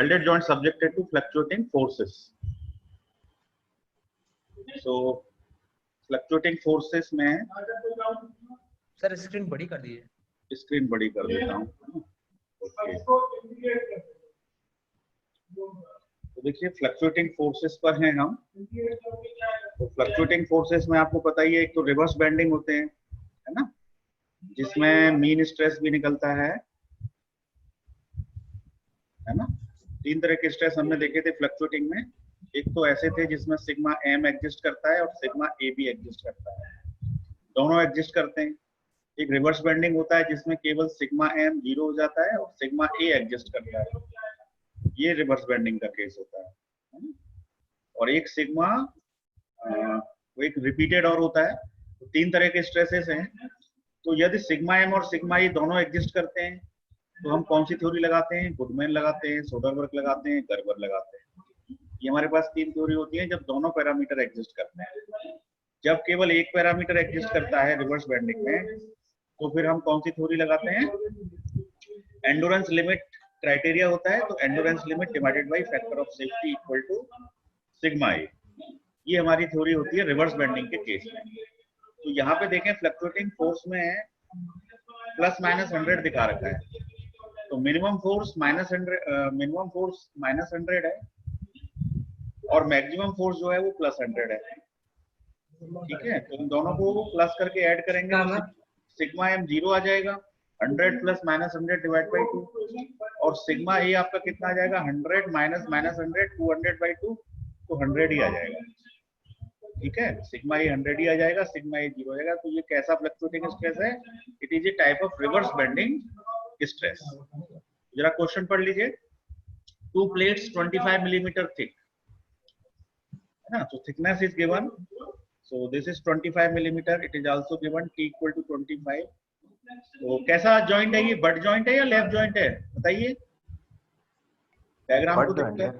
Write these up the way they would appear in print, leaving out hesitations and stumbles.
welded joint subjected to fluctuating forces. So fluctuating forces में sir screen बड़ी कर दीजिए, स्क्रीन बड़ी कर देता हूँ। तो देखिए फ्लक्चुएटिंग फोर्सेस पर हैं हम। तो फ्लक्चुएटिंग फोर्सेस में आपको पता ही है, एक तो रिवर्स बेंडिंग होते हैं, है ना, जिसमें मीन स्ट्रेस भी निकलता है ना। तीन तरह के स्ट्रेस हमने देखे थे फ्लक्चुएटिंग में। एक तो ऐसे थे जिसमें सिग्मा एम एग्जिस्ट करता है और सिग्मा ए भी एग्जिस्ट करता है, दोनों एग्जिस्ट करते हैं। एक रिवर्स बेंडिंग होता है जिसमें केवल सिग्मा एम 0 हो जाता है और सिग्मा ए एग्जिस्ट करता है, ये रिवर्स बेंडिंग का केस होता है। और एक सिग्मा वो एक रिपीटेड और होता है। तो तीन तरह के स्ट्रेसेस हैं। तो यदि सिग्मा एम और सिग्मा ई दोनों एग्जिस्ट करते हैं तो हम कौन सी थ्योरी लगाते हैं? गुडमैन लगाते हैं, सोडरबर्ग लगाते हैं, गर्बर लगाते हैं। ये हमारे पास तीन थ्योरी होती है जब दोनों पैरामीटर एग्जिस्ट करते हैं। जब केवल एक पैरामीटर एग्जिस्ट करता है रिवर्स बेंडिंग में, तो फिर हम कौन सी थ्योरी लगाते हैं? एंडोरेंस लिमिट क्राइटेरिया होता है, तो endurance limit divided by factor of safety equal to sigma a. ये हमारी थ्योरी होती है रिवर्स बेंडिंग के केस में। तो यहाँ पे देखें फ्लक्चुएटिंग फोर्स में प्लस माइनस 100 दिखा रखा है। तो मिनिमम फोर्स माइनस 100 है और मैक्सिमम फोर्स जो है वो प्लस 100 है। ठीक है, तो इन दोनों को प्लस करके ऐड करेंगे तो सिग्मा एम 0 आ जाएगा, 100 प्लस माइनस 100 डिवाइड बाई 2, और सिग्मा ए आपका कितना आ जाएगा? 100 माइनस माइनस 100 200 बाई 2, तो 100 ही आ जाएगा। ठीक है, सिग्मा ए 100 ही आ जाएगा, सिग्मा ए 0 हो जाएगा। तो ये कैसा फ्लक्चुएटिंग स्ट्रेस है? It is a type of reverse bending stress. जरा क्वेश्चन पढ़ लीजिए। टू प्लेट्स 25 मिलीमीटर थिक, है ना, तो thickness is given. So this is 25 millimeter. It is also given T equal to 25. तो कैसा जॉइंट है ये? बट जॉइंट है या लेफ्ट जॉइंट है? बताइए। डायग्राम को देखते हैं।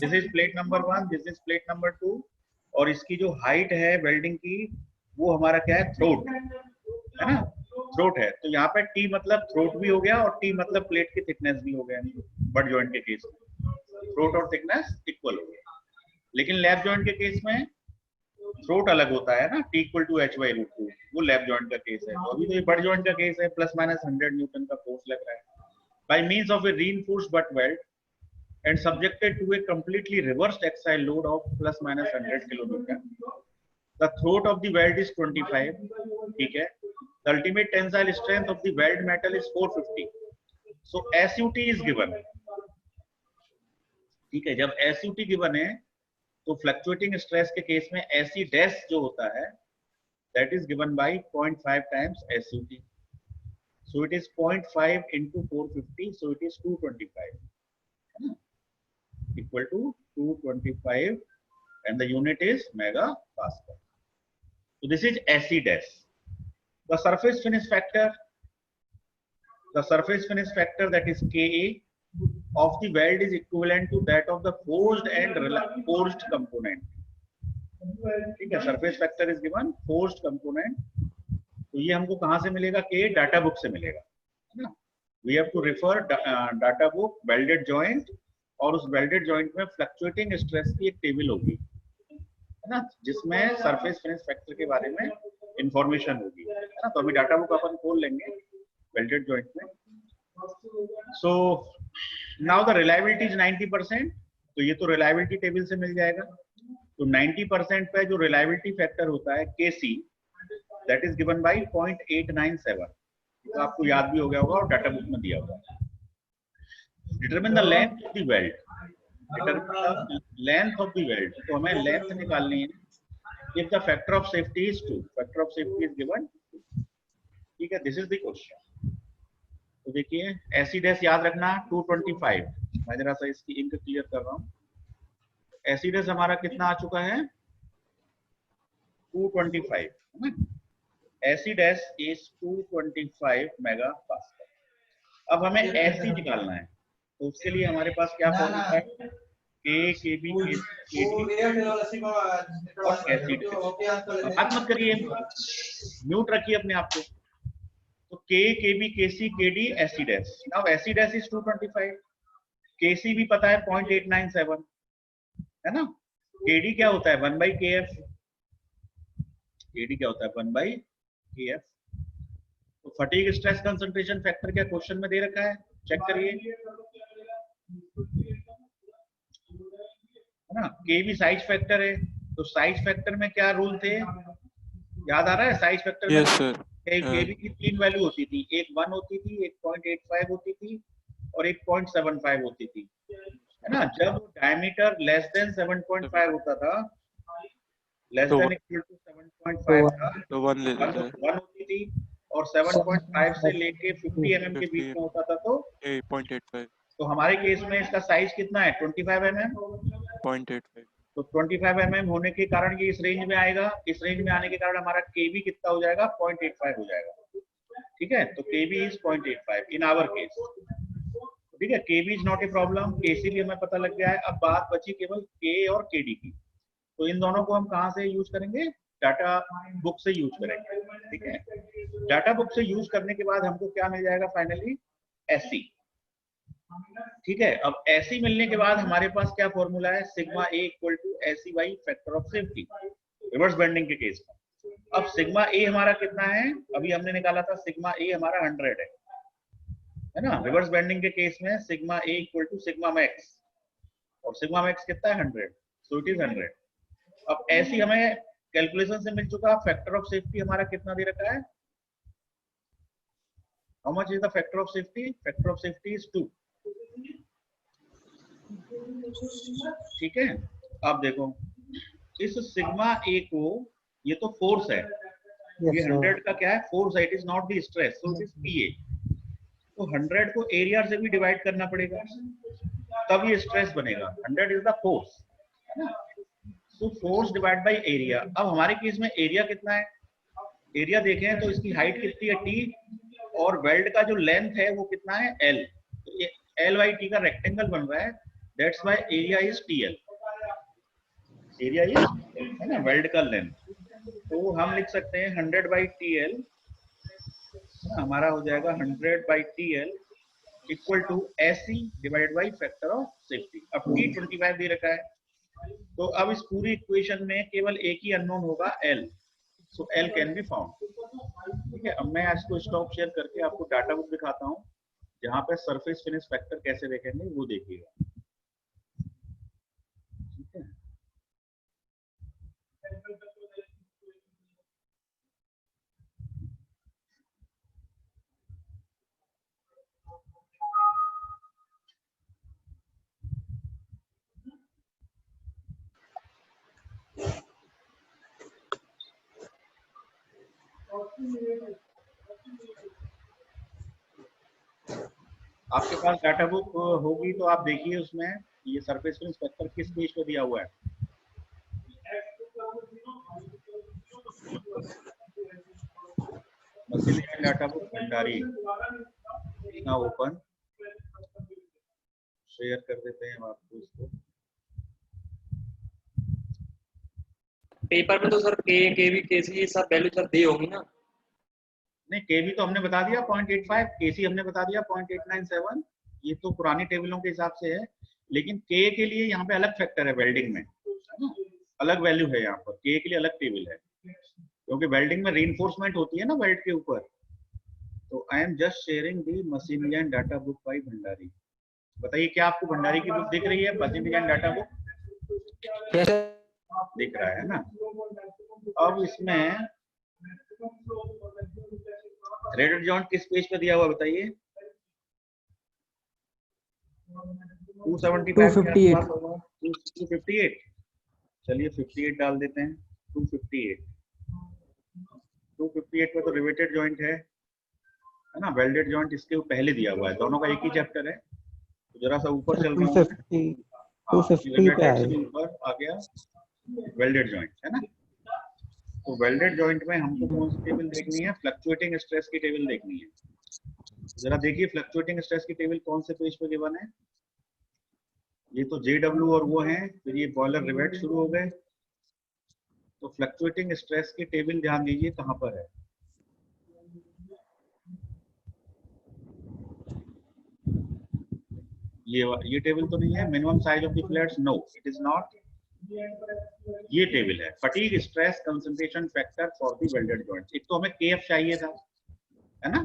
This is plate number 1, this is plate number 2, और इसकी जो हाइट है वेल्डिंग की वो हमारा क्या है? थ्रोट, है ना, थ्रोट है। तो यहाँ पे T मतलब थ्रोट भी हो गया और T मतलब प्लेट की थिकनेस भी हो गया। बट जॉइंट के केस में थ्रोट और थिकनेस इक्वल हो गया। लेकिन लैप जॉइंट के केस में थ्रोट अलग होता है ना, T equal to H by root 2, वो लैप जॉइंट का केस है। तो अभी तो ये बट जॉइंट का केस है, प्लस माइनस 100 न्यूटन का फोर्स लग रहा है by means of a reinforced butt weld and subjected to a completely reversed axial load of plus minus 100 kilonewton. The throat of the weld is 25, ठीक है। The ultimate tensile strength of the weld metal is 450। So SUT is given, ठीक है। जब SUT given है तो fluctuating stress के case में SE dash जो होता है that is given by 0.5 times SUT। So it is 0.5 into 450, so it is 225, है ना, equal to 225 and the unit is megapascal. So this is SE dash. The surface finish factor that is KA of the weld is equivalent to that of the forged and forged component. ठीक है, surface factor is given, forced component. तो ये हमको कहां से मिलेगा? के data book से मिलेगा, है ना। We have to refer data book welded joint, और उस वेल्डेड जॉइंट में फ्लक्चुएटिंग स्ट्रेस की एक टेबल होगी, है ना, जिसमें सरफेस फिनिश फैक्टर के बारे में इंफॉर्मेशन होगी, है ना। तो अभी डाटा बुक अपन खोल लेंगे वेल्डेड जॉइंट में। So now the reliability is 90%। तो ये तो रिलायबिलिटी टेबल से मिल जाएगा। तो 90% पे जो रिलायबिलिटी फैक्टर होता है KC, that is given by 0.897। तो आपको याद भी हो गया होगा और डाटा बुक में दिया हुआ है। Determine the length of the weld, determine the length of the weld. तो हमें लेंथ निकालनी है। If the factor of safety is 2, factor of safety is given, ठीक है। This is the question. तो देखिए SE डैश याद रखना 225। मैं जरा सा इसकी इंक क्लियर कर रहा हूँ। SE डैश हमारा कितना आ चुका है? 225, है ना। SE dash is 225 megapascal. अब हमें SE निकालना है, तो उसके लिए हमारे पास क्या फॉर्मूला है? K KB KD और SE डैश। बात मत करिए, म्यूट रखिए अपने आप को। तो K, KB, KC, KD, SC dash. Now SC dash is 225. KC भी पता है 0.897 है ना. KD क्या होता है 1/KF. KD क्या होता है 1/KF. तो फटीग स्ट्रेस कंसंट्रेशन फैक्टर क्या क्वेश्चन में दे रखा है, चेक करिए है ना. K भी साइज फैक्टर है, तो साइज फैक्टर में क्या रूल थे, याद आ रहा है. साइज फैक्टर में KB की 3 वैल्यू होती थी, एक 1 होती थी, एक 0.85 होती थी और एक 0.75 होती थी, है ना. जब डायमीटर लेस देन 7.5 होता था, लेस देन इक्वल टू 7.5 था, तो 1 ले लेता है. 1 होती थी और 7.5 से लेके 50 mm के बीच में होता था तो 0.85. तो हमारे केस में इसका साइज कितना है 25 mm. 0.85. तो 25 mm होने के कारण ये इस रेंज में आएगा. इस रेंज में आने के कारण हमारा KB कितना हो जाएगा 0.85 हो जाएगा. ठीक है, तो KB is 0.85 in our case. ठीक है, KB is not a problem. KC भी हमें पता लग गया है. अब बात बची केवल K और KD की. तो इन दोनों को हम कहां से यूज करेंगे, डाटा बुक से यूज करेंगे. ठीक है, डाटा बुक से यूज करने के बाद हमको क्या मिल जाएगा फाइनली, SC. ठीक है, अब SC मिलने के बाद हमारे पास क्या फॉर्मूला है, sigma A equal to SC by factor of safety reverse bending के केस में. अब सिग्मा A हमारा कितना है, अभी हमने निकाला था सिग्मा A हमारा 100 है ना. रिवर्स बेंडिंग के केस में sigma A equal to sigma max, और सिग्मा मैक्स कितना है 100, सो इट इज 100. अब SC हमें कैलकुलेशन से मिल चुका. फैक्टर ऑफ सेफ्टी हमारा कितना दे रखा है, how much is the factor of safety, factor of safety is 2. ठीक है, अब देखो इस सिग्मा A को, ये तो फोर्स है, ये 100 का क्या है फोर्स है, it is not the stress, so it is PA. तो 100 को एरिया से भी डिवाइड करना पड़ेगा तब ये स्ट्रेस बनेगा. 100 इज द फोर्स है ना. तो फोर्स डिवाइड बाय एरिया. अब हमारे केस में एरिया कितना है, एरिया देखें तो इसकी हाइट कितनी है T और वेल्ड का जो लेंथ है वो कितना है L. तो ये L/T का रेक्टेंगल बन रहा है, that's why area is TL. Area is है ना वेल्ड का लेंथ. तो हम लिख सकते हैं 100/TL हमारा हो जाएगा 100/TL equal to SC divided by factor of safety. अब T 25 दे रखा है, तो अब इस पूरी इक्वेशन में केवल एक ही अननोन होगा L, so L can be found. ठीक है, अब मैं इसको स्टॉप शेयर करके आपको डाटा बुक दिखाता हूँ जहां पे सरफेस फिनिश फैक्टर कैसे देखेंगे वो देखिएगा. ठीक है, आपके पास डाटा बुक होगी तो आप देखिए उसमें ये सरफेस फिनिश फैक्टर किस पेज पे दिया हुआ है. मशीन डाटा बुक भंडारी ना ओपन शेयर कर देते हैं हम आपको इसको. पेपर में तो सर KB KC ये सब वैल्यू सर दी होगी ना. नहीं, KB तो हमने बता दिया 0.85, KC हमने बता दिया 0.897. ये तो पुरानी टेबलों के हिसाब से है, लेकिन K के लिए यहाँ पे अलग फैक्टर है वेल्डिंग में, अलग वैल्यू है यहाँ पर. K के लिए अलग टेबल है क्योंकि वेल्डिंग में रीइंफोर्समेंट होती है ना वेल्ड के ऊपर. तो I am just sharing the मशीनियन डाटा बुक बाय भंडारी. बताइए क्या आपको भंडारी की बुक दिख रही है, मशीनियन डाटा बुक दिख रहा है ना. अब इसमें थ्रेडेड जॉइंट किस पेज पे दिया हुआ बताइए, 275 258. चलिए 58 डाल देते हैं. 258 में तो रिवेटेड जॉइंट है ना. वेल्डेड जॉइंट इसके पहले दिया हुआ है, दोनों का एक ही चैप्टर है. तो जरा सा ऊपर चल रहा हूं, 250 पे ऊपर आ गया वेल्डेड जॉइंट है ना. तो वेल्डेड जॉइंट में हमको कौन सी टेबल देखनी है, फ्लक्चुएटिंग स्ट्रेस की टेबल देखनी है. जरा देखिए फ्लक्चुएटिंग स्ट्रेस की टेबल कौन से पेज पे गिवन है. ये तो JW और वो है, फिर ये बॉयलर रिवेट शुरू हो गए. तो फ्लक्चुएटिंग स्ट्रेस की टेबल ध्यान दीजिए कहां पर है. ये टेबल तो नहीं है। Minimum size of the flats, no it is not. ये टेबल है fatigue stress concentration factor for the welded joints. एक तो हमें केएफ चाहिए था, है ना,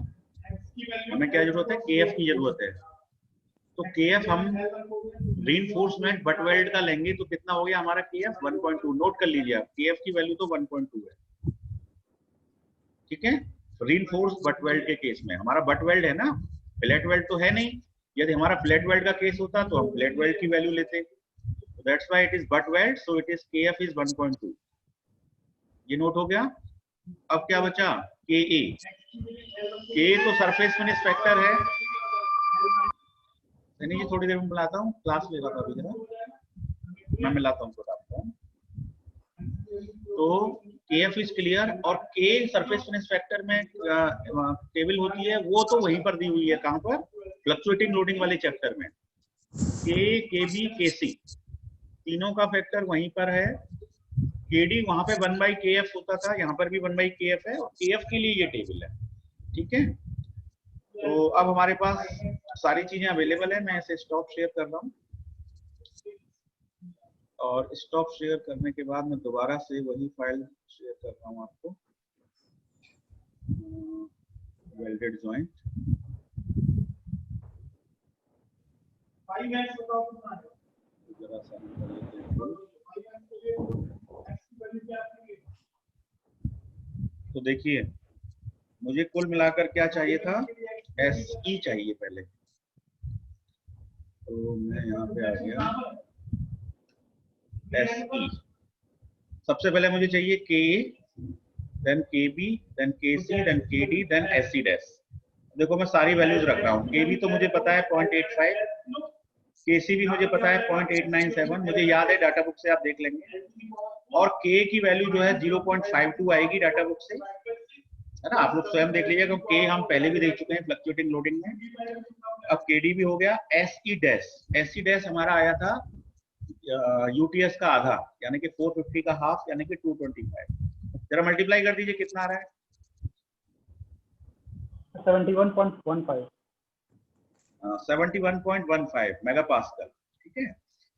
हमें क्या जरूरत है, केएफ की जरूरत है। तो केएफ हम रीइंफोर्समेंट बट वेल्ड का लेंगे तो कितना हो गया हमारा केएफ 1.2। नोट कर लीजिए आप, केएफ की वैल्यू तो 1.2 है, ठीक है। रीइंफोर्स बट वेल्ड के केस में हमारा बट वेल्ड है ना, फ्लैट वेल्ड तो है नहीं। यदि हमारा फ्लैट वेल्ड का केस होता तो हम फ्लैट वेल्ड की वैल्यू लेते। That's why it is butt weld, so it is KF is 1.2। ये नोट हो गया। अब क्या बचा, KA। KA तो सरफेस फिनिश फैक्टर है। सनी जी थोड़ी देर में मिलाता हूँ, क्लास ले रहा था अभी जरा, मैं मिलाता हूँ खुद आपको। तो KF इज क्लियर, और K सरफेस फिनिश फैक्टर में टेबल होती है, वो तो वहीं पर दी हुई है, कहाँ पर, फ्लक्चुएटिंग लोडिंग वाले चैप्टर में। K, KB, KC तीनों का फैक्टर वहीं पर है। KD वहां पे 1/KF होता था, यहाँ पर भी 1/KF है, और KF के लिए ये टेबल है, ठीक है। तो अब हमारे पास सारी चीजें अवेलेबल है। मैं इसे स्टॉप शेयर कर रहा हूँ, और स्टॉप शेयर करने के बाद मैं दोबारा से वही फाइल शेयर कर रहा हूँ आपको, वेल्डेड जॉइंट। जरा सा तो देखिए, मुझे कुल मिलाकर क्या चाहिए था, SE चाहिए पहले। तो मैं यहाँ पे आ गया, SE। सबसे पहले मुझे चाहिए KA, then KB, then KC, then KD, then SC dash. देखो मैं सारी वैल्यूज रख रहा हूँ। KB तो मुझे पता है 0.85, KC भी मुझे पता है 0.897, मुझे याद है, डाटा बुक से आप देख लेंगे। और K की वैल्यू जो है 0.52 आएगी डाटा बुक से, है ना, आप लोग स्वयं देख लीजिए, क्योंकि K हम पहले भी देख चुके हैं फ्लक्चुएटिंग लोडिंग में। अब KD भी हो गया। SE डैश, SE डैश हमारा आया था UTS का आधा, यानी कि 450 का हाफ, यानी कि 225। जरा मल्टीप्लाई कर दीजिए, कितना आ रहा है, 71.15। 71.15 मेगापास्कल, ठीक है।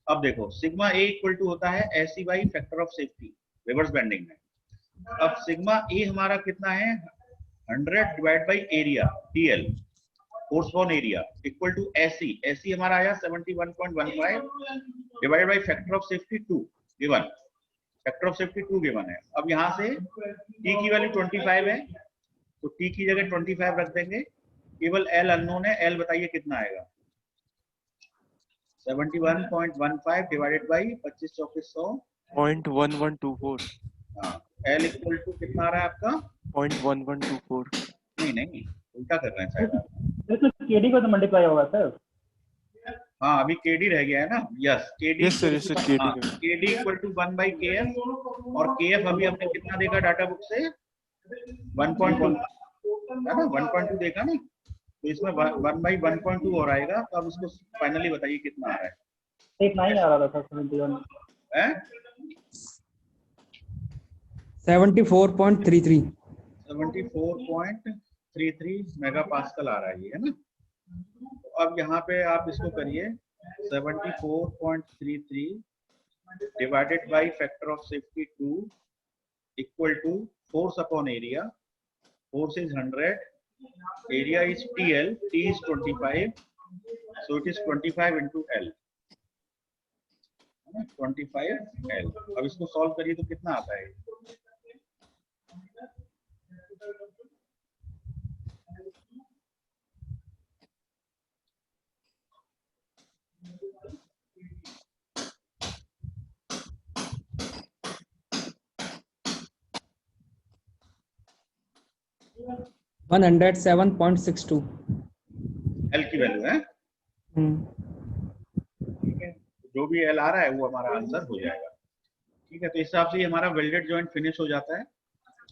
अब देखो सिग्मा A इक्वल टू होता है SE by factor of safety reverse bending में। अब सिग्मा A हमारा कितना है, 100 divide by area TL, force on area, equal to SE। SE हमारा आया 71.15 divide by factor of safety 2 given, factor of safety 2 given है। अब यहाँ से T की वैल्यू 25 है, तो T की जगह 25 रख देंगे। केवल L अननोन है, L बताइए कितना आएगा, 71.15 डिवाइडेड बाई 25 चौके 100, 0.1124। हाँ, L इक्वल टू कितना आ रहा है आपका, 0.1124। नहीं उल्टा कर रहे हैं शायद आप। तो KD को तो मल्टीप्लाई होगा सर। हाँ अभी KD रह गया है ना, yes KD Yes sir, yes sir, KD का। KD इक्वल टू 1/KF, और KF अभी हमने कितना देखा डाटा बुक से, 1.2 है ना, 1.2 देखा ना, तो इसमें 1/1.2 और आएगा। तो अब इसको फाइनली बताइए कितना आ रहा है, एक 9 आ रहा था 71 है 74.33। 74.33 मेगापास्कल आ रहा है ये, है ना। तो अब यहाँ पे आप इसको करिए, 74.33 divided by factor of safety 2 equal to force upon area, force is 100, area is TL, T is 25, so it is 25 into L, 25 L। अब इसको सॉल्व करिए तो कितना आता है, वन 107.62 L की वैल्यू है, ठीक है। जो भी L आ रहा है वो हमारा आंसर हो जाएगा, ठीक है। तो इस हिसाब से हमारा वेल्डेड जॉइंट फिनिश हो जाता है।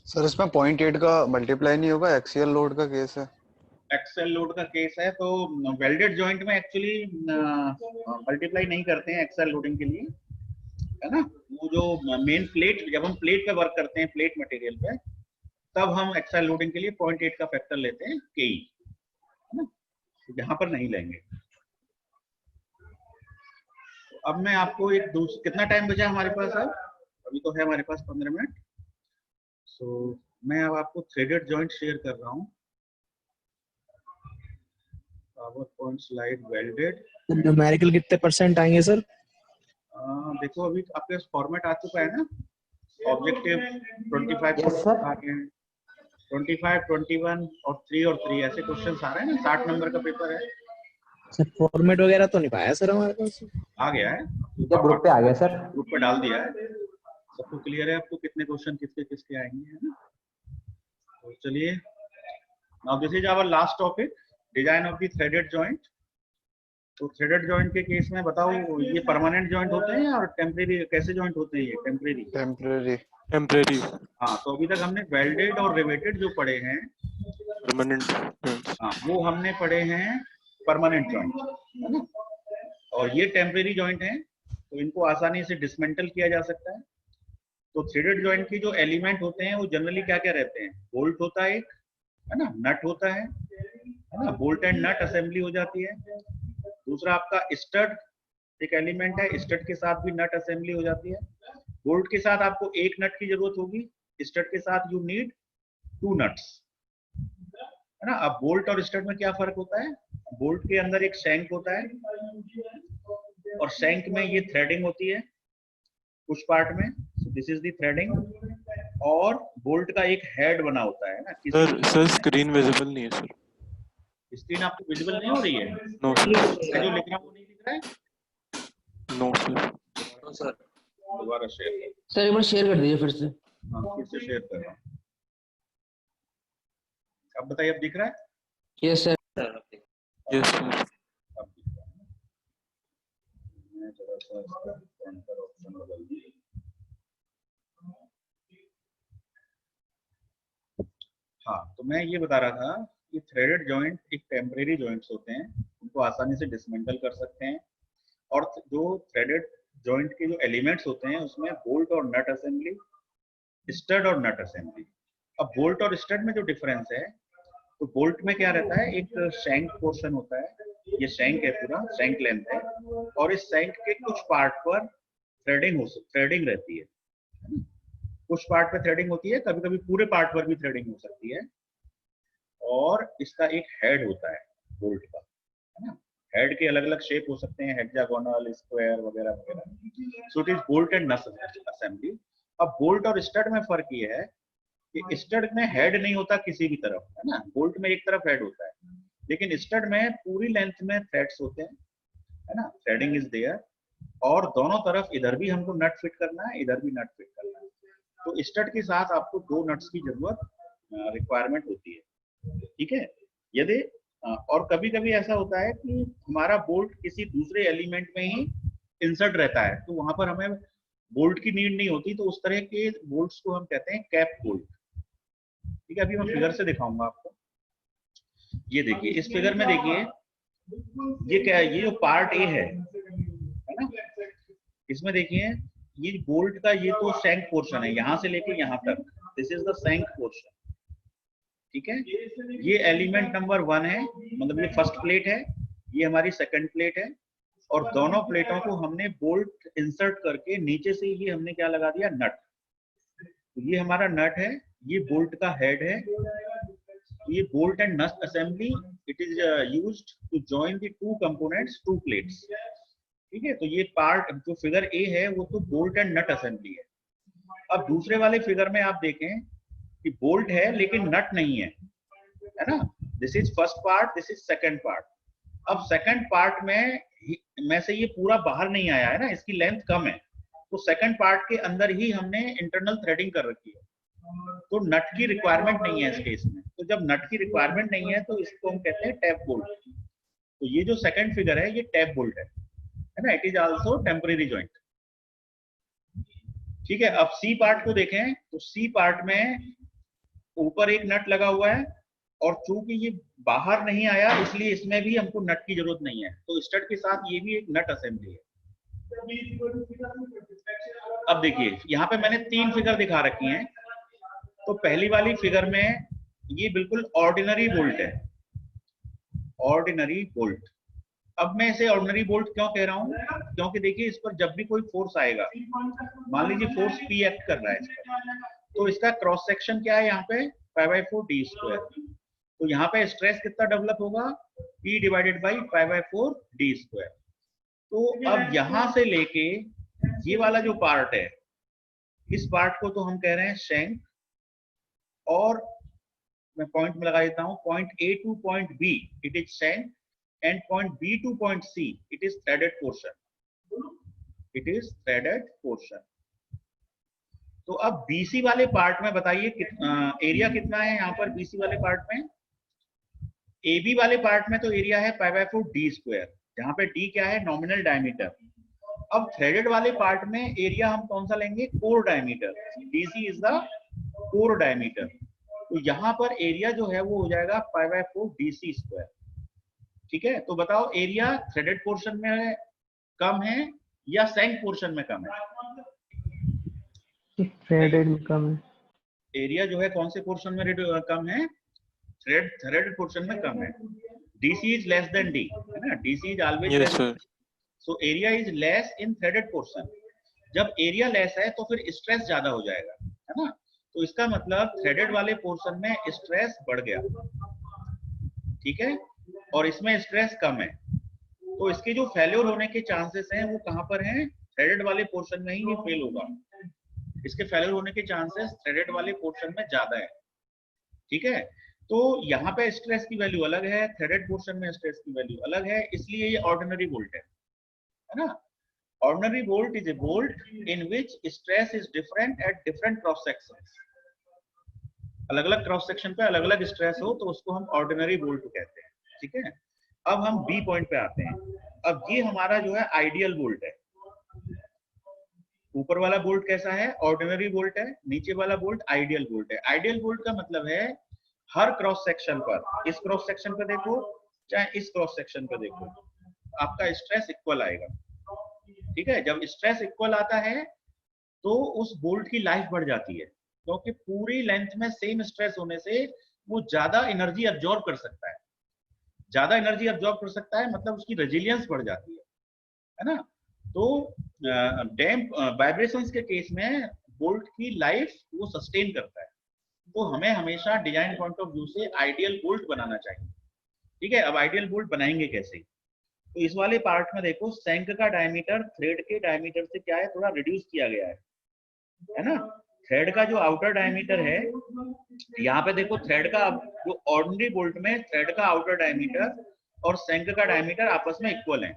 सर इसमें 0.8 का मल्टीप्लाई नहीं होगा, एक्सियल लोड का केस है। एक्सेल लोड का केस है, तो वेल्डेड जॉइंट में एक्चुअली मल्टीप्लाई नहीं करते हैं एक्सेल लोडिंग के लिए, है ना। वो जो मेन प्लेट, जब हम प्लेट पे वर्क करते हैं, प्लेट मटेरियल पे, तब हम एक्सेल लोडिंग के लिए 0.8 का फैक्टर लेते हैं KE, है ना, यहाँ पर नहीं लेंगे। अब मैं आपको एक कितना टाइम बचा हमारे पास? अब अभी तो है हमारे पास 15 मिनट। सो मैं अब आपको थ्रेडेड जॉइंट शेयर कर रहा हूँ। Power point slide welded. Numerical कितने परसेंट आएंगे सर? देखो अभी आपके पास फॉर्मेट आ चुका है ना, ऑब्जेक्टिव 25 Yes, sir. आ गए हैं, 25, 21 और 3 और 3 ऐसे क्वेश्चन आ रहे हैं ना। 60 नंबर का पेपर है। सर फॉर्मेट वगैरह तो नहीं पाया सर हमारे पास। आ गया है, ये ग्रुप पे आ गया सर। ग्रुप पे डाल दिया है। सबको क्लियर है आपको कितने क्वेश्चन किसके किसके आएंगे, है ना? तो चलिए, now this is our last topic, design of the threaded joint. तो थ्रेडेड जॉइंट के केस में बताओ, ये परमानेंट जॉइंट होते हैं और टेम्परेरी कैसे जॉइंट होते हैं? ये टेम्परेरी। टेम्परेरी। हाँ, तो अभी तक हमने वेल्डेड और रिवेटेड जो पढ़े हैं, परमानेंट। हाँ, वो हमने पढ़े हैं परमानेंट जॉइंट, है ना? और ये टेम्परेरी जॉइंट हैं, तो इनको आसानी से डिसमेंटल किया जा सकता है। तो थ्रेडेड जॉइंट के जो एलिमेंट होते हैं वो जनरली क्या क्या रहते हैं? बोल्ट होता है एक, है ना, नट होता है ना, बोल्ट एंड नट असेंबली हो जाती है। दूसरा आपका स्टड एक एलिमेंट है, स्टड के साथ भी नट असेंबली हो जाती है। बोल्ट के साथ आपको एक नट की जरूरत होगी, स्टड के साथ यू नीड 2 नट्स, है ना। अब बोल्ट और स्टड में क्या फर्क होता है? बोल्ट के अंदर एक शैंक होता है और शैंक में ये थ्रेडिंग होती है कुछ पार्ट में, दिस इज द थ्रेडिंग। और बोल्ट का एक हेड बना होता है ना। सर स्क्रीन विजिबल नहीं है सर। स्क्रीन आपको विजिबल नहीं हो रही है? No sir. मैं जो लिख रहा हूँ वो नहीं लिख रहा है? No sir. तो सर दोबारा शेयर सर एक बार शेयर कर दीजिए फिर से। हाँ, फिर से शेयर कर रहा हूँ। अब बताइए, अब दिख रहा है? Yes sir. Yes sir. अब दिख रहा है। मैं जरा सा इसका पॉइंटर ऑप्शन बदल दूं। हाँ, तो मैं ये बता रहा था कि थ्रेडेड जॉइंट एक टेम्परेरी जॉइंट्स होते हैं, उनको आसानी से डिसमेंटल कर सकते हैं। और जो थ्रेडेड जॉइंट के जो एलिमेंट्स होते हैं उसमें बोल्ट और नट असेंबली, स्टड और नट असेंबली। अब बोल्ट और स्टड में जो डिफरेंस है, तो बोल्ट में क्या रहता है? एक शैंक पोर्शन होता है, ये शैंक है, पूरा शैंक लेंथ है, और इस शैंक के कुछ पार्ट पर थ्रेडिंग रहती है। कुछ पार्ट पे थ्रेडिंग होती है, कभी कभी पूरे पार्ट पर भी थ्रेडिंग हो सकती है। और इसका एक हेड होता है बोल्ट का, है ना। हेड के अलग अलग शेप हो सकते हैं, हेक्सागोनल, स्क्वायर वगैरह वगैरह। So it is bolt and nut assembly. अब बोल्ट और स्टड में फर्क ये है कि स्टड में हेड नहीं होता किसी भी तरफ, है ना। बोल्ट में एक तरफ हेड होता है, लेकिन स्टड में पूरी लेंथ में थ्रेड्स होते हैं, है ना। थ्रेडिंग इज देयर, और दोनों तरफ इधर भी हमको नट फिट करना है, इधर भी नट फिट करना है। तो स्टड के साथ आपको 2 नट्स की जरूरत रिक्वायरमेंट होती है, ठीक है। यदि और कभी कभी ऐसा होता है कि हमारा बोल्ट किसी दूसरे एलिमेंट में ही इंसर्ट रहता है, तो वहां पर हमें बोल्ट की नीड नहीं होती, तो उस तरह के बोल्ट्स को हम कहते हैं कैप बोल्ट, ठीक है। अभी मैं फिगर से दिखाऊंगा आपको। ये देखिए, इस फिगर में देखिए, ये क्या है? ये जो पार्ट ए है ना, इसमें देखिए ये बोल्ट का ये तो शैंक पोर्शन है, यहां से लेके यहां तक, this is the shank portion, ठीक है। ये एलिमेंट नंबर 1 है, मतलब ये फर्स्ट प्लेट है, ये हमारी सेकंड प्लेट है, और दोनों प्लेटों को हमने बोल्ट इंसर्ट करके नीचे से ये हमने क्या लगा दिया? नट। तो ये हमारा नट है, ये बोल्ट का हेड है। ये bolt and nut assembly, it is used to join the 2 components, 2 plates, ठीक है। तो ये पार्ट जो फिगर ए है वो तो बोल्ट एंड नट असेंबली है। अब दूसरे वाले फिगर में आप देखें कि बोल्ट है लेकिन नट नहीं है, है ना। This is first part, this is second part. अब सेकंड पार्ट में से ये पूरा बाहर नहीं आया है ना, इसकी लेंथ कम है, तो सेकंड पार्ट के अंदर ही हमने इंटरनल थ्रेडिंग कर रखी है, तो नट की रिक्वायरमेंट नहीं है इस केस में। तो जब नट की रिक्वायरमेंट नहीं है तो इसको हम कहते हैं टैप बोल्ट। तो ये जो सेकंड फिगर है ये टैप बोल्ट है ना। It is also temporary joint, ठीक है। अब सी पार्ट को देखें, तो सी पार्ट में ऊपर एक नट लगा हुआ है, और चूंकि ये बाहर नहीं आया इसलिए इसमें भी हमको नट की जरूरत नहीं है, तो स्टड के साथ ये भी एक नट असेंबली है। अब देखिए, यहाँ पे मैंने 3 फिगर दिखा रखी हैं। तो पहली वाली फिगर में ये बिल्कुल ऑर्डिनरी बोल्ट है, ऑर्डिनरी बोल्ट, अब मैं इसे ऑर्डिनरी बोल्ट क्यों कह रहा हूँ, क्योंकि देखिए इस पर जब भी कोई फोर्स आएगा, मान लीजिए फोर्स P एक्ट कर रहा है इस पर, तो इसका क्रॉस सेक्शन क्या है यहाँ पे, π/4 d स्क्वायर। तो यहाँ पे स्ट्रेस कितना डेवलप होगा, P divided by π/4 d square. तो अब यहाँ से लेके ये वाला जो पार्ट है, इस पार्ट को तो हम कह रहे हैं शैंक, और मैं पॉइंट में लगा देता हूँ, point A two point B it is shank, and point B to point C it is threaded portion, it is threaded portion। तो अब BC वाले पार्ट में बताइए एरिया कितना है यहाँ पर BC वाले पार्ट में। AB वाले पार्ट में तो एरिया है π/4 d स्क्वायर, जहाँ पे d क्या है, नॉमिनल डायमीटर। अब थ्रेडेड वाले पार्ट में एरिया हम कौन सा लेंगे, core diameter, DC is the core diameter. तो यहाँ पर एरिया जो है वो हो जाएगा π/4 DC स्क्वायर। ठीक है, तो बताओ एरिया थ्रेडेड पोर्शन में कम है या सैंक पोर्शन में कम है? थ्रेडेड में कम है। एरिया जो है कौन से पोर्शन में कम है, थ्रेडेड पोर्शन में कम है। DC is less than D, है ना, DC is always Yes, less, sir. So area is less in threaded portion. जब एरिया लेस है तो फिर स्ट्रेस ज्यादा हो जाएगा, है ना। तो इसका मतलब थ्रेडेड वाले पोर्शन में स्ट्रेस बढ़ गया, ठीक है, और इसमें स्ट्रेस कम है। तो इसके जो फेल्योर होने के चांसेस हैं वो कहां पर हैं, थ्रेडेड वाले पोर्शन में ही ये फेल होगा। इसके फेल्योर होने के चांसेस थ्रेडेड वाले पोर्शन में ज्यादा है, ठीक है। तो यहाँ पे स्ट्रेस की वैल्यू अलग है, थ्रेडेड पोर्शन में स्ट्रेस की वैल्यू अलग है, इसलिए ये ऑर्डिनरी बोल्ट है ना। Ordinary bolt is a bolt in which stress is different at different cross sections. अलग अलग क्रॉस सेक्शन पे अलग अलग स्ट्रेस हो तो उसको हम ऑर्डिनरी बोल्ट कहते हैं, ठीक है। अब हम बी पॉइंट पे आते हैं। अब ये हमारा जो है आइडियल बोल्ट है। ऊपर वाला बोल्ट कैसा है, ऑर्डिनरी बोल्ट है, नीचे वाला बोल्ट आइडियल बोल्ट है। आइडियल बोल्ट का मतलब है हर क्रॉस सेक्शन पर, इस क्रॉस सेक्शन पे देखो चाहे इस क्रॉस सेक्शन पे देखो, आपका स्ट्रेस इक्वल आएगा, ठीक है। जब स्ट्रेस इक्वल आता है तो उस बोल्ट की लाइफ बढ़ जाती है, क्योंकि पूरी लेंथ में सेम स्ट्रेस होने से वो ज्यादा एनर्जी अब्जॉर्ब कर सकता है। ज्यादा एनर्जी अब्जॉर्ब कर सकता है मतलब उसकी रेजिलियंस बढ़ जाती है ना। तो डैम्प वाइब्रेशंस के केस में बोल्ट की लाइफ वो सस्टेन करता है। तो हमें हमेशा डिजाइन पॉइंट ऑफ व्यू से आइडियल बोल्ट बनाना चाहिए, ठीक है। अब आइडियल बोल्ट बनाएंगे कैसे, तो इस वाले पार्ट में देखो शैंक का डायमीटर थ्रेड के डायमीटर से क्या है, थोड़ा रिड्यूस किया गया है ना। थ्रेड का जो आउटर डायमीटर है, यहाँ पे देखो थ्रेड का जो ऑर्डिनरी बोल्ट में थ्रेड का आउटर डायमीटर और शैंक का डायमीटर आपस में इक्वल है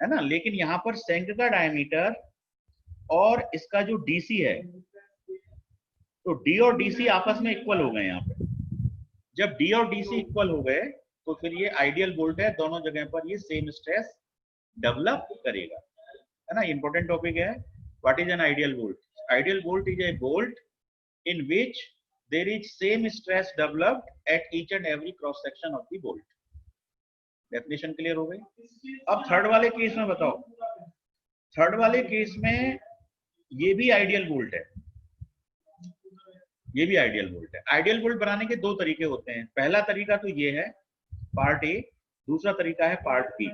ना। लेकिन यहाँ पर शैंक का डायमीटर और इसका जो डीसी है, तो डी और डीसी आपस में इक्वल हो गए। यहाँ पे जब डी और डीसी इक्वल हो गए तो फिर ये आइडियल बोल्ट है, दोनों जगह पर ये सेम स्ट्रेस डेवलप करेगा, है ना। इंपॉर्टेंट टॉपिक है, what is an ideal bolt. Ideal bolt is a bolt in which there is same stress developed at each and every cross section of the bolt. Definition clear हो गई। अब third वाले case में बताओ, third वाले case में ये भी आइडियल बोल्ट है, ये भी आइडियल बोल्ट है। आइडियल बोल्ट बनाने के दो तरीके होते हैं। पहला तरीका तो ये है पार्ट ए, दूसरा तरीका है पार्ट बी।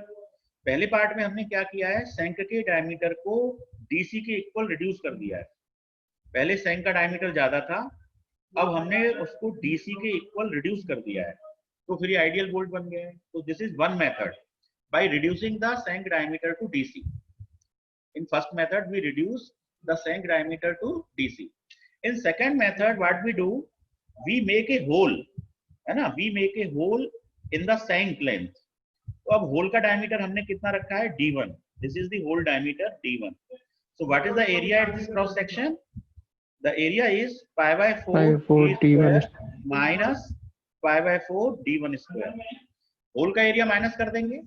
पहले पार्ट में हमने क्या किया है, शैंक के डायमीटर को डीसी के इक्वल रिड्यूस कर दिया है। पहले शैंक का डायमीटर ज्यादा था, अब हमने उसको डीसी के इक्वल रिड्यूस कर दिया है, तो फिर ये आइडियल बोल्ट बन गया है। तो this is one method by reducing the shank diameter to DC. In first method we reduce the shank diameter to DC. In second method what we do, we make a hole, है ना, we make a hole in the shank length. तो अब whole का diameter हमने कितना रखा है, D1। This is the hole diameter D1। So what is the area at this cross section? The area is π/4 D² minus π/4 D1 square। Whole का area minus कर देंगे,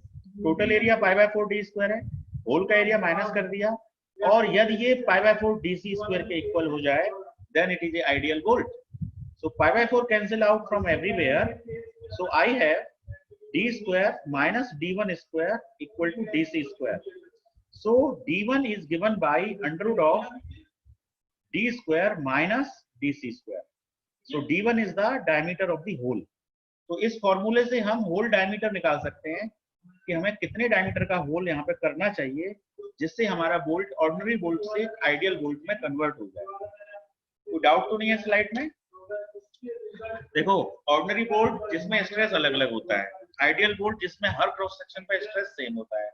टोटल एरिया π/4 D² है, whole का area minus कर दिया, और यदि ये π/4 DC स्क्वायर के इक्वल हो जाए then it is a ideal bolt। So π/4 cancel out from everywhere, so I have D² minus D1 square equal to DC square। So D1 is given by under root of D square minus DC square। So D1 is the diameter of the hole। तो इस फॉर्मूले से हम whole diameter निकाल सकते हैं। कि हमें कितने डायमीटर का होल यहाँ पे करना चाहिए जिससे हमारा बोल्ट ऑर्डिनरी बोल्ट से आइडियल बोल्ट में कन्वर्ट हो जाए। कोई डाउट तो नहीं है स्लाइड में? देखो, ऑर्डिनरी बोल्ट जिसमें स्ट्रेस अलग अलग होता है, आइडियल बोल्ट जिसमें हर क्रॉस सेक्शन पे स्ट्रेस सेम होता है।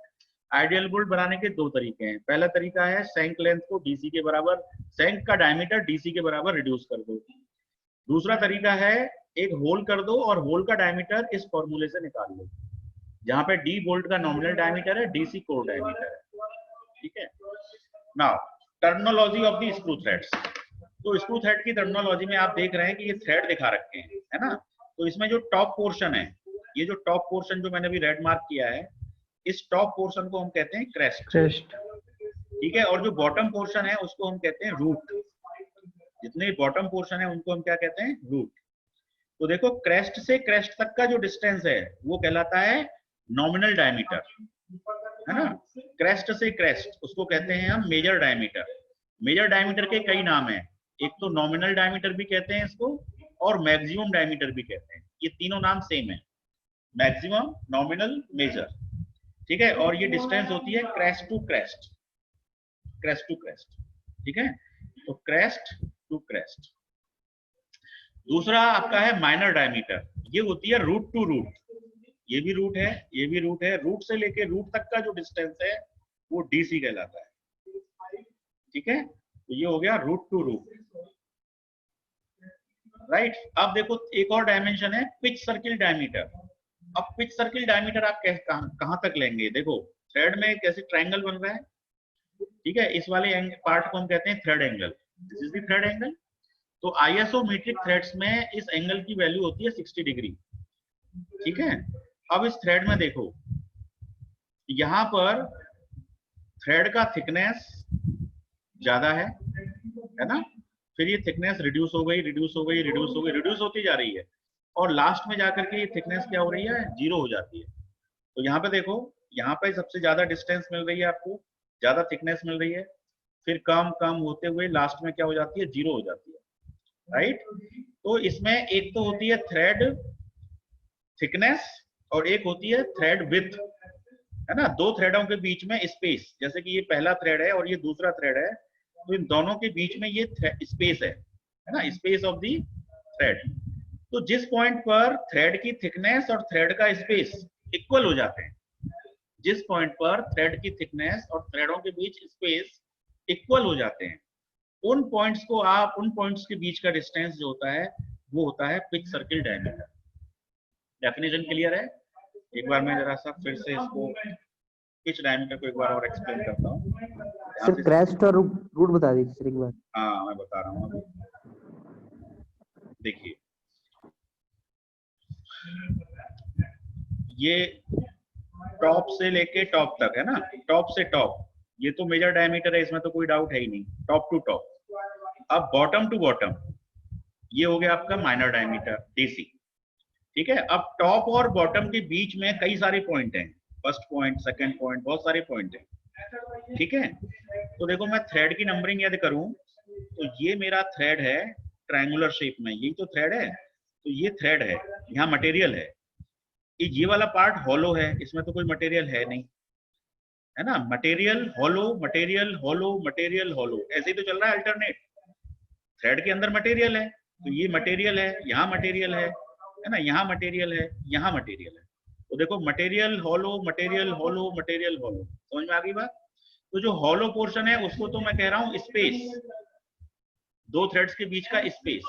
आइडियल बोल्ट बनाने के दो तरीके हैं। पहला तरीका है शैंक लेंथ को डीसी के बराबर, शैंक का डायमीटर डीसी के बराबर रिड्यूस कर दो। दूसरा तरीका है एक होल कर दो और होल का डायमीटर इस फॉर्मूले से निकाल लो, जहां पे डी बोल्ट का नॉमिनल डायमीटर है, डीसी कोर डायमीटर है। ठीक है। Now terminology of the screw threads. तो स्क्रू थ्रेड की टर्मिनोलॉजी में आप देख रहे हैं कि ये थ्रेड दिखा रखे हैं, है ना। तो इसमें जो टॉप पोर्शन है, ये जो टॉप पोर्शन जो मैंने अभी रेड मार्क किया है, इस टॉप पोर्शन को हम कहते हैं क्रेस्ट। ठीक है। और जो बॉटम पोर्शन है उसको हम कहते हैं रूट। जितने बॉटम पोर्शन है उनको हम क्या कहते हैं? रूट। तो देखो, क्रेस्ट से क्रेस्ट तक का जो डिस्टेंस है वो कहलाता है नॉमिनल डायमीटर, है ना। क्रेस्ट से क्रेस्ट उसको कहते हैं हम मेजर डायमीटर। मेजर डायमीटर के कई नाम हैं, एक तो नॉमिनल डायमीटर भी कहते हैं इसको और मैक्सिमम डायमीटर भी कहते हैं। ये तीनों नाम सेम है, मैक्सिमम, नॉमिनल, मेजर। ठीक है। और ये डिस्टेंस होती है crest to crest, crest to crest. ठीक है। तो क्रेस्ट टू क्रेस्ट। दूसरा आपका है माइनर डायमीटर, ये होती है रूट टू रूट। ये भी रूट है, ये भी रूट है। रूट से लेके रूट तक का जो डिस्टेंस है वो डीसी कहलाता है। ठीक है। तो ये हो गया रूट टू रूट, राइट। अब देखो एक और डायमेंशन है पिच सर्किल डायमीटर। अब पिच सर्किल डायमीटर आप कहां तक लेंगे? देखो, थ्रेड में कैसे ट्रायंगल बन रहा है, ठीक है। इस वाले पार्ट को हम कहते हैं thread angle, this is the thread angle. तो आईएसओमेट्रिक थ्रेड्स में इस एंगल की वैल्यू होती है 60 डिग्री। ठीक है। अब इस थ्रेड में देखो, यहां पर थ्रेड का थिकनेस ज्यादा है ना। फिर ये थिकनेस रिड्यूस हो गई, रिड्यूस हो गई, रिड्यूस हो गई, रिड्यूस होती जा रही है और लास्ट में जाकर के ये थिकनेस क्या हो रही है? जीरो हो जाती है। तो यहाँ पे देखो, यहाँ पे सबसे ज्यादा डिस्टेंस मिल रही है आपको, ज्यादा थिकनेस मिल रही है, फिर कम कम होते हुए लास्ट में क्या हो जाती है? जीरो हो जाती है, राइट। तो इसमें एक तो होती है थ्रेड थिकनेस और एक होती है थ्रेड विड्थ, है ना। दो थ्रेडों के बीच में स्पेस, जैसे कि ये पहला थ्रेड है और ये दूसरा थ्रेड है, तो इन दोनों के बीच में ये स्पेस है ना, स्पेस ऑफ दी थ्रेड। तो जिस पॉइंट पर थ्रेड की थिकनेस और थ्रेड का स्पेस इक्वल हो जाते हैं, जिस पॉइंट पर थ्रेड की थिकनेस और थ्रेडों के बीच स्पेस इक्वल हो जाते हैं, उन पॉइंट्स को आप, उन पॉइंट्स के बीच का डिस्टेंस जो होता है वो होता है pitch circle diameter. Definition clear है? एक बार मैं जरा सा फिर से इसको पिच डायमीटर को एक बार और एक्सप्लेन करता हूँ। सर क्रेस्ट और रूट बता दीजिए सर एक बार। हाँ, मैं बता रहा हूँ अभी। देखिए, ये टॉप से लेके टॉप तक है ना, टॉप से टॉप, ये तो मेजर डायमीटर है, इसमें तो कोई डाउट है ही नहीं, टॉप टू टॉप। अब बॉटम टू बॉटम, ये हो गया आपका माइनर डायमीटर, डीसी। ठीक है। अब टॉप और बॉटम के बीच में कई सारे पॉइंट हैं, फर्स्ट पॉइंट, सेकंड पॉइंट, बहुत सारे पॉइंट हैं। ठीक है। तो देखो, मैं थ्रेड की नंबरिंग यदि करूं तो ये मेरा थ्रेड है ट्रायंगुलर शेप में, यही तो थ्रेड है। तो ये थ्रेड है, यहाँ मटेरियल है, ये वाला पार्ट हॉलो है, इसमें तो कोई मटेरियल है नहीं, है ना। Material hollow, material hollow, material hollow, ऐसे ही तो चल रहा है अल्टरनेट। थ्रेड के अंदर मटेरियल है, तो ये मटेरियल है, यहाँ मटेरियल है ना, यहाँ मटेरियल है, यहाँ मटेरियल है। तो देखो, material hollow, material hollow, material hollow, समझ में आ गई बात? तो जो हॉलो पोर्शन है उसको तो मैं कह रहा हूँ स्पेस, दो थ्रेड्स के बीच का स्पेस,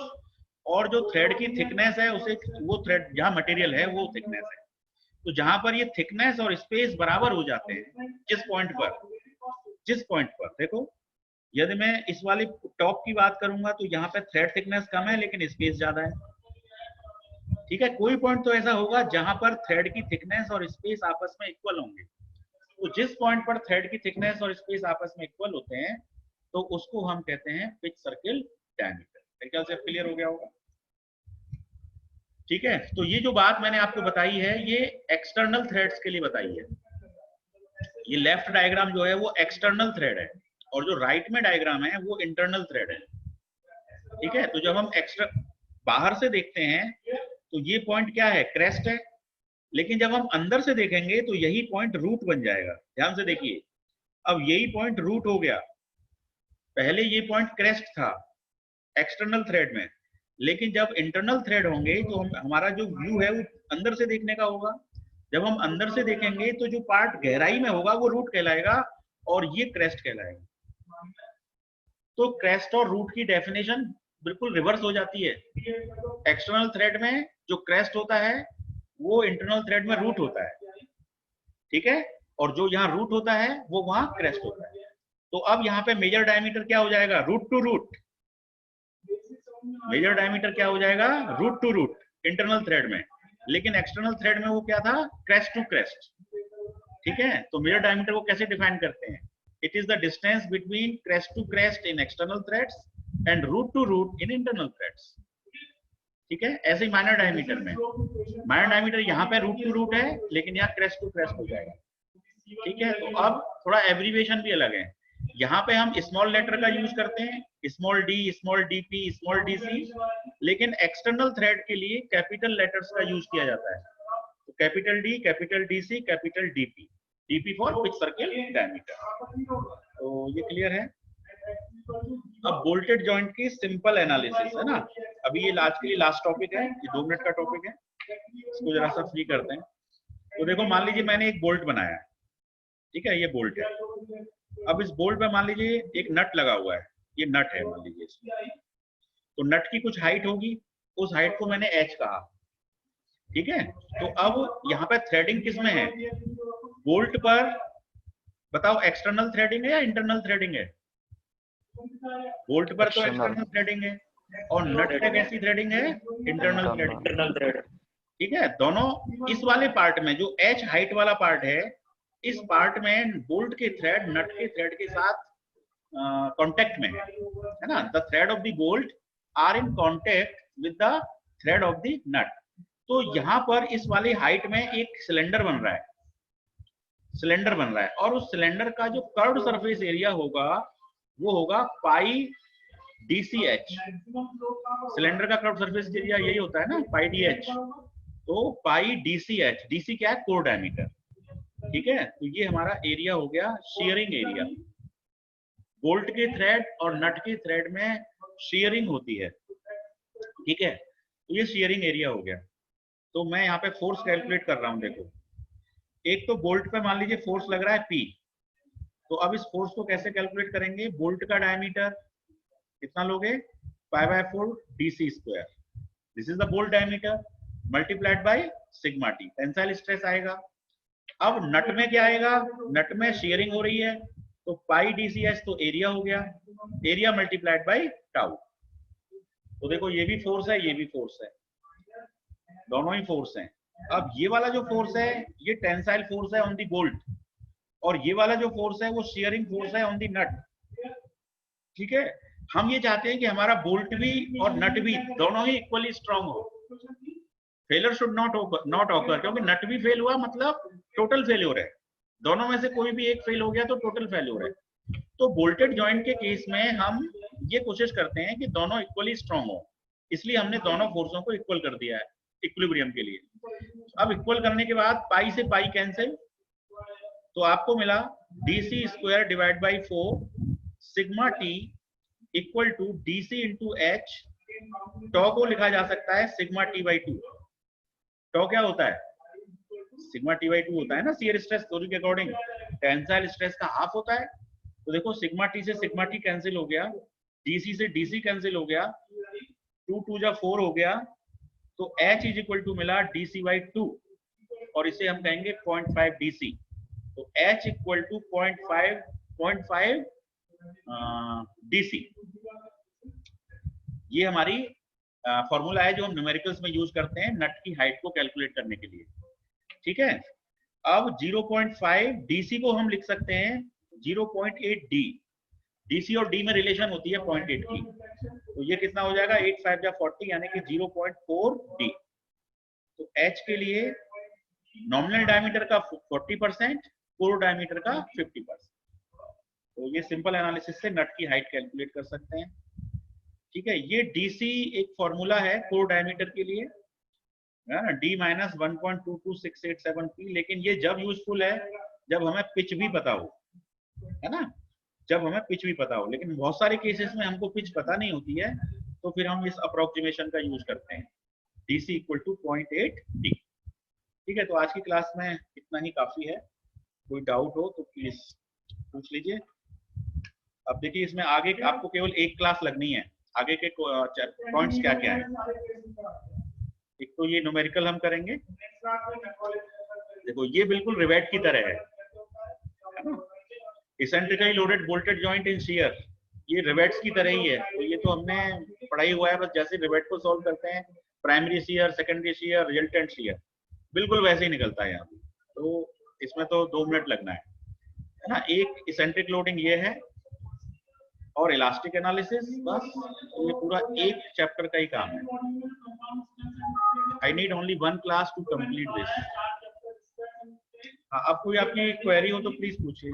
और जो थ्रेड की थिकनेस है उसे, वो थ्रेड जहाँ मटेरियल है वो थिकनेस है। तो जहां पर ये थिकनेस और स्पेस बराबर हो जाते हैं, जिस पॉइंट पर देखो, यदि मैं इस वाले टॉप की बात करूंगा तो यहाँ पे थ्रेड थिकनेस कम है लेकिन स्पेस ज्यादा है। ठीक है। कोई पॉइंट तो ऐसा होगा जहां पर थ्रेड की थिकनेस और स्पेस आपस में इक्वल होंगे। तो जिस पॉइंट पर थ्रेड की थिकनेस और स्पेस आपस में इक्वल होते हैं तो उसको हम कहते हैं पिच सर्किल डायमीटर। मेरे ख्याल से क्लियर हो गया होगा। ठीक है। तो ये जो बात मैंने आपको बताई है ये एक्सटर्नल थ्रेड्स के लिए बताई है। ये लेफ्ट डायग्राम जो है वो एक्सटर्नल थ्रेड है और जो राइट में डायग्राम है वो इंटरनल थ्रेड है। ठीक है। तो जब हम बाहर से देखते हैं तो ये पॉइंट क्या है? क्रेस्ट है। लेकिन जब हम अंदर से देखेंगे तो यही पॉइंट रूट बन जाएगा। ध्यान से देखिए, अब यही पॉइंट रूट हो गया। पहले ये पॉइंट क्रेस्ट था एक्सटर्नल थ्रेड में, लेकिन जब इंटरनल थ्रेड होंगे तो हमारा जो व्यू है वो अंदर से देखने का होगा। जब हम अंदर से देखेंगे तो जो पार्ट गहराई में होगा वो रूट कहलाएगा और ये क्रेस्ट कहलाएगा। तो क्रेस्ट और रूट की डेफिनेशन बिल्कुल रिवर्स हो जाती है। एक्सटर्नल थ्रेड में जो क्रेस्ट होता है वो इंटरनल थ्रेड में रूट होता है, ठीक है, और जो यहाँ रूट होता है वो वहां क्रेस्ट होता है। तो अब यहाँ पे मेजर डायमीटर क्या हो जाएगा? Root to root. Major diameter क्या हो जाएगा? Root to root internal thread में, लेकिन एक्सटर्नल थ्रेड में वो क्या था? क्रेस्ट टू क्रेस्ट, ठीक है। तो मेजर डायमीटर को कैसे डिफाइन करते हैं? It is the distance between crest to crest in external threads and root to root in internal threads, ठीक है। ऐसे ही माइनर डायमीटर में, माइनर डायमीटर यहाँ पे रूट टू रूट है लेकिन यहाँ क्रेस्ट टू क्रेस्ट हो जाएगा, ठीक है। तो अब थोड़ा एब्रीविएशन भी अलग है। यहाँ पे हम स्मॉल लेटर का यूज करते हैं, small D, small DP, small DC, लेकिन एक्सटर्नल थ्रेड के लिए कैपिटल लेटर्स का यूज किया जाता है। तो capital D, capital DC, capital DP, DP for pitch circle diameter. तो ये क्लियर है। अब बोल्टेड जॉइंट की सिंपल एनालिसिस है ना। अभी ये आज के लिए लास्ट टॉपिक है, ये 2 मिनट का टॉपिक है, इसको जरा सा फ्री करते हैं। तो देखो, मान लीजिए मैंने एक बोल्ट बनाया है, ठीक है, ये बोल्ट है। अब इस बोल्ट पे मान लीजिए एक नट लगा हुआ है, ये नट है मान लीजिए इसमें। तो नट की कुछ हाइट होगी, उस हाइट को मैंने एच कहा, ठीक है। तो अब यहाँ पे थ्रेडिंग किस में है? बोल्ट पर बताओ, एक्सटर्नल थ्रेडिंग है या इंटरनल थ्रेडिंग है? बोल्ट पर तो एक्सटर्नल थ्रेडिंग है, और नट पे कैसी थ्रेडिंग है? Internal threading, internal thread. ठीक है। दोनों इस वाले पार्ट में जो एच हाइट वाला पार्ट है, इस पार्ट में बोल्ट के थ्रेड नट के थ्रेड के साथ कांटेक्ट में है ना। The thread of the bolt are in contact with the thread of the nut. तो यहाँ पर इस वाली हाइट में एक सिलेंडर बन रहा है, सिलेंडर बन रहा है, और उस सिलेंडर का जो कर्व्ड सरफेस एरिया होगा वो होगा पाई DCH। सिलेंडर का कर्व्ड सरफेस एरिया यही होता है ना, पाई DH। तो पाई DCH, DC क्या है? कोर डायमीटर, ठीक है। तो ये हमारा एरिया हो गया शेयरिंग एरिया। बोल्ट के थ्रेड और नट के थ्रेड में शेयरिंग होती है, ठीक है। तो ये शेयरिंग एरिया हो गया। तो मैं यहाँ पे फोर्स कैलकुलेट कर रहा हूँ। देखो, एक तो बोल्ट पे मान लीजिए फोर्स लग रहा है P। तो अब इस फोर्स को कैसे कैलकुलेट करेंगे? बोल्ट का डायमीटर कितना लोगे? π/4 DC²। This is the bolt diameter multiplied by sigma T, tensile stress आएगा। अब नट में क्या आएगा? नट में शेयरिंग हो रही है, तो पाई DCH तो एरिया हो गया, एरिया मल्टीप्लाइड बाय टाउ। तो देखो, ये भी फोर्स है, ये भी फोर्स है, दोनों ही फोर्स हैं। अब ये वाला जो फोर्स है ये टेंसाइल फोर्स है ऑन दी बोल्ट, और ये वाला जो फोर्स है वो शेयरिंग फोर्स है ऑन दी नट, ठीक है। हम ये चाहते हैं कि हमारा बोल्ट भी और नट भी दोनों ही इक्वली स्ट्रांग हो। फेलियर शुड नॉट ऑकर, क्योंकि नट भी फेल हुआ मतलब टोटल फेल्योर है। दोनों में से कोई भी एक फेल हो गया तो टोटल फेल्योर है। तो बोल्टेड जॉइंट के केस में हम ये कोशिश करते हैं कि दोनों इक्वली स्ट्रांग हो, इसलिए हमने दोनों फोर्सों को इक्वल कर दिया है इक्विलिब्रियम के लिए। अब इक्वल करने के बाद पाई से पाई कैंसिल, तो आपको मिला DC² divide by 4 sigma t equal to DC into h. Tau को लिखा जा सकता है सिग्मा T/2। टॉ क्या होता है? सिग्मा T/2 होता है ना शियर स्ट्रेस थ्योरी के अकॉर्डिंग, टेंसाइल स्ट्रेस का हाफ होता है। तो देखो, सिग्मा टी से सिग्मा टी कैंसिल हो गया, DC से DC कैंसिल हो गया, 2 2 जा 4 हो गया, तो H इज इक्वल टू मिला DC/2, और इसे हम कहेंगे 0.5 DC। तो H इक्वल टू 0.5 DC। ये हमारी फॉर्मूला है जो हम न्यूमेरिकल्स में यूज करते हैं नट की हाइट को कैलकुलेट करने के लिए, ठीक है। अब 0.5 DC को हम लिख सकते हैं 0.8 D। DC और D में रिलेशन होती है 0.8 की, तो ये कितना हो जाएगा? 8 5 जा 40, यानी कि 0.4 D। तो H के लिए नॉमिनल डायमीटर का 40%, कोर डायमीटर का 50%। तो ये सिंपल एनालिसिस से नट की हाइट कैलकुलेट कर सकते हैं, ठीक है। ये DC एक फॉर्मूला है कोर डायमीटर के लिए, है ना, d माइनस 1.22687 p। लेकिन ये जब यूजफुल है जब हमें पिच भी पता हो, है ना, जब हमें पिच भी पता हो। लेकिन बहुत सारे केसेस में हमको पिच पता नहीं होती है, तो फिर हम इस अप्रोक्सीमेशन का यूज करते हैं, dc इक्वल टू 0.8 d। ठीक है, तो आज की क्लास में इतना ही काफी है। कोई डाउट हो तो प्लीज पूछ लीजिए। अब देखिए, इसमें आगे आपको केवल एक क्लास लगनी है। आगे के पॉइंट्स क्या क्या है? एक तो ये न्यूमेरिकल हम करेंगे। देखो ये बिल्कुल रिवेट की तरह है ना, इसेंट्रिकली लोडेड बोल्टेड जॉइंट इन शियर, ये रिवेट्स की तरह ही है। तो ये तो हमने पढ़ाई हुआ है, बस जैसे रिवेट को सॉल्व करते हैं, primary shear, secondary shear, resultant shear, बिल्कुल वैसे ही निकलता है यहाँ पे। तो इसमें तो 2 मिनट लगना है ना। एक इसेंट्रिक लोडिंग ये है और इलास्टिक एनालिसिस, बस ये पूरा एक चैप्टर का ही काम है। I need only 1 class to complete this. अब कोई आपकी क्वेरी हो तो प्लीज पूछिए।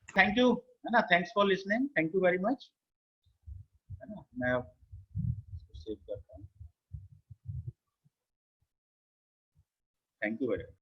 थैंक यू, है ना, thanks for listening, thank you very much, है ना। मैं सेव करता हूँ। Thank you very much.